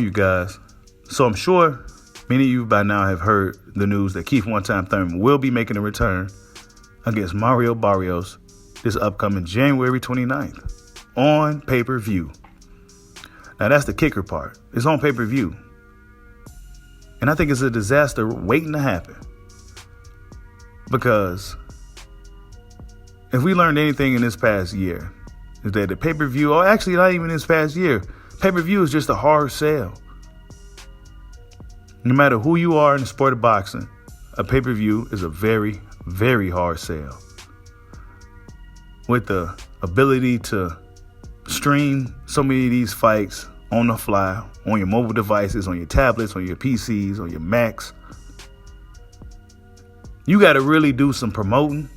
you guys. So I'm sure many of you by now have heard the news that Keith One Time Thurman will be making a return against Mario Barrios this upcoming January 29th on pay-per-view. Now that's the kicker part. It's on pay-per-view. And I think it's a disaster waiting to happen. Because if we learned anything in this past year, is that the pay-per-view, or actually not even this past year, pay-per-view is just a hard sell. No matter who you are in the sport of boxing, a pay-per-view is a very, very hard sell. With the ability to stream so many of these fights on the fly, on your mobile devices, on your tablets, on your PCs, on your Macs, you got to really do some promoting.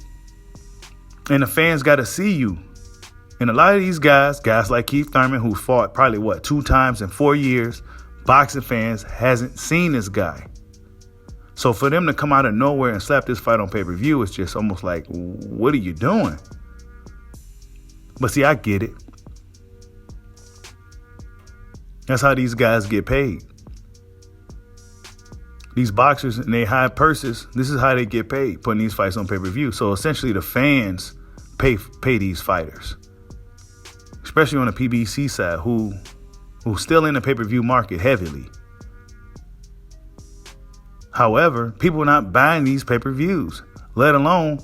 And the fans got to see you. And a lot of these guys like Keith Thurman, who fought probably, 2 times in 4 years, boxing fans hasn't seen this guy. So for them to come out of nowhere and slap this fight on pay-per-view, it's just almost like, what are you doing? But see, I get it. That's how these guys get paid. These boxers and they high purses, this is how they get paid, putting these fights on pay-per-view. So essentially the fans pay these fighters, especially on the PBC side, who's still in the pay-per-view market heavily. However, people are not buying these pay-per-views, let alone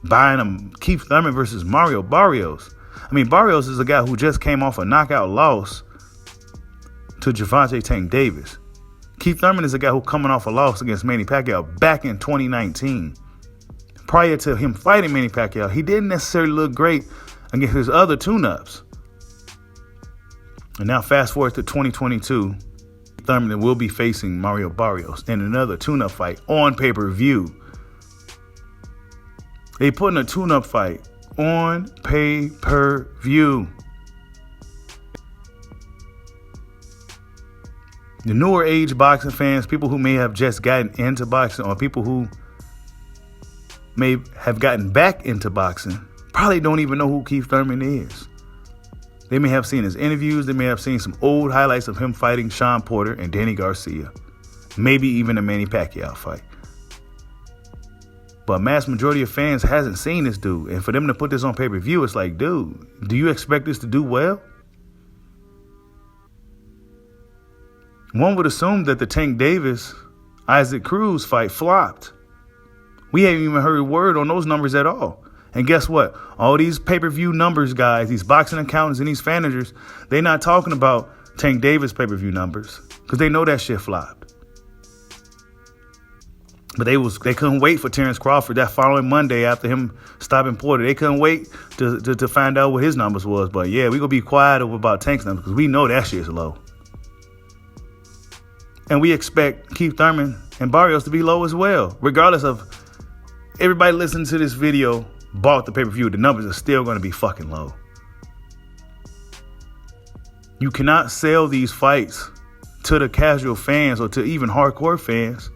buying them. Keith Thurman versus Mario Barrios. I mean, Barrios is a guy who just came off a knockout loss to Gervonta Tank Davis. Keith Thurman is a guy who coming off a loss against Manny Pacquiao back in 2019. Prior to him fighting Manny Pacquiao, he didn't necessarily look great against his other tune-ups. And now fast forward to 2022, Thurman will be facing Mario Barrios in another tune-up fight on pay-per-view. They putting a tune-up fight on pay-per-view. The newer age boxing fans, people who may have just gotten into boxing, or people who may have gotten back into boxing, probably don't even know who Keith Thurman is. They may have seen his interviews. They may have seen some old highlights of him fighting Sean Porter and Danny Garcia. Maybe even a Manny Pacquiao fight. But a mass majority of fans hasn't seen this dude. And for them to put this on pay-per-view, it's like, dude, do you expect this to do well? One would assume that the Tank Davis-Isaac Cruz fight flopped. We haven't even heard a word on those numbers at all. And guess what? All these pay-per-view numbers guys, these boxing accountants and these managers, they're not talking about Tank Davis pay-per-view numbers because they know that shit flopped. But they couldn't wait for Terrence Crawford that following Monday after him stopping Porter. They couldn't wait to find out what his numbers was. But yeah, we're going to be quiet about Tank's numbers because we know that shit's low. And we expect Keith Thurman and Barrios to be low as well. Regardless of everybody listening to this video bought the pay-per-view, the numbers are still going to be fucking low. You cannot sell these fights to the casual fans or to even hardcore fans.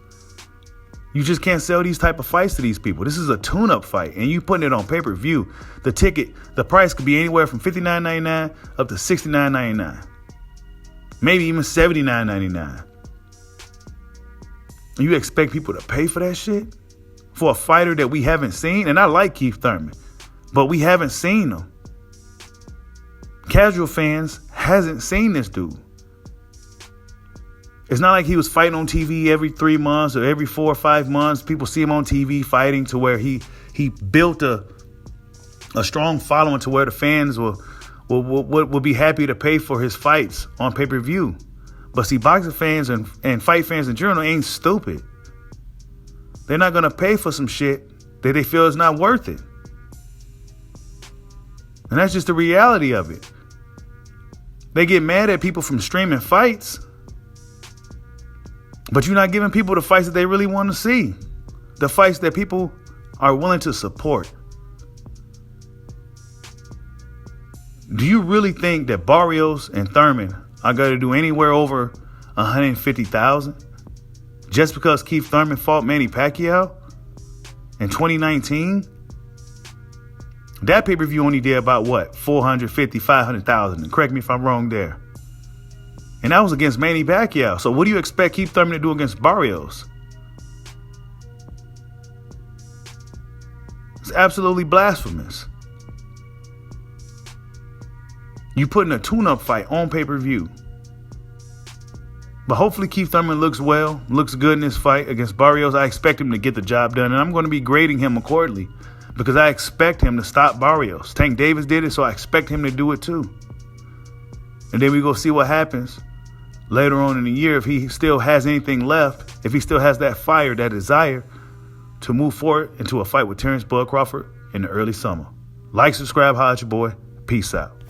You just can't sell these type of fights to these people. This is a tune-up fight, and you putting it on pay-per-view. The price could be anywhere from $59.99 up to $69.99. Maybe even $79.99. And you expect people to pay for that shit? For a fighter that we haven't seen? And I like Keith Thurman, but we haven't seen him. Casual fans hasn't seen this dude. It's not like he was fighting on TV every 3 months or every 4 or 5 months. People see him on TV fighting to where he built a strong following to where the fans will be happy to pay for his fights on pay-per-view. But see, boxing fans and fight fans in general ain't stupid. They're not going to pay for some shit that they feel is not worth it. And that's just the reality of it. They get mad at people from streaming fights, but you're not giving people the fights that they really want to see. The fights that people are willing to support. Do you really think that Barrios and Thurman are going to do anywhere over $150,000 just because Keith Thurman fought Manny Pacquiao in 2019? That pay-per-view only did about what? $450,000, $500,000. And correct me if I'm wrong there. And that was against Manny Pacquiao. So what do you expect Keith Thurman to do against Barrios? It's absolutely blasphemous. You putting a tune-up fight on pay-per-view. But hopefully Keith Thurman looks well, looks good in this fight against Barrios. I expect him to get the job done, and I'm going to be grading him accordingly because I expect him to stop Barrios. Tank Davis did it, so I expect him to do it too. And then we go see what happens later on in the year if he still has anything left, if he still has that fire, that desire to move forward into a fight with Terrence Bud Crawford in the early summer. Like, subscribe, holla at your boy. Peace out.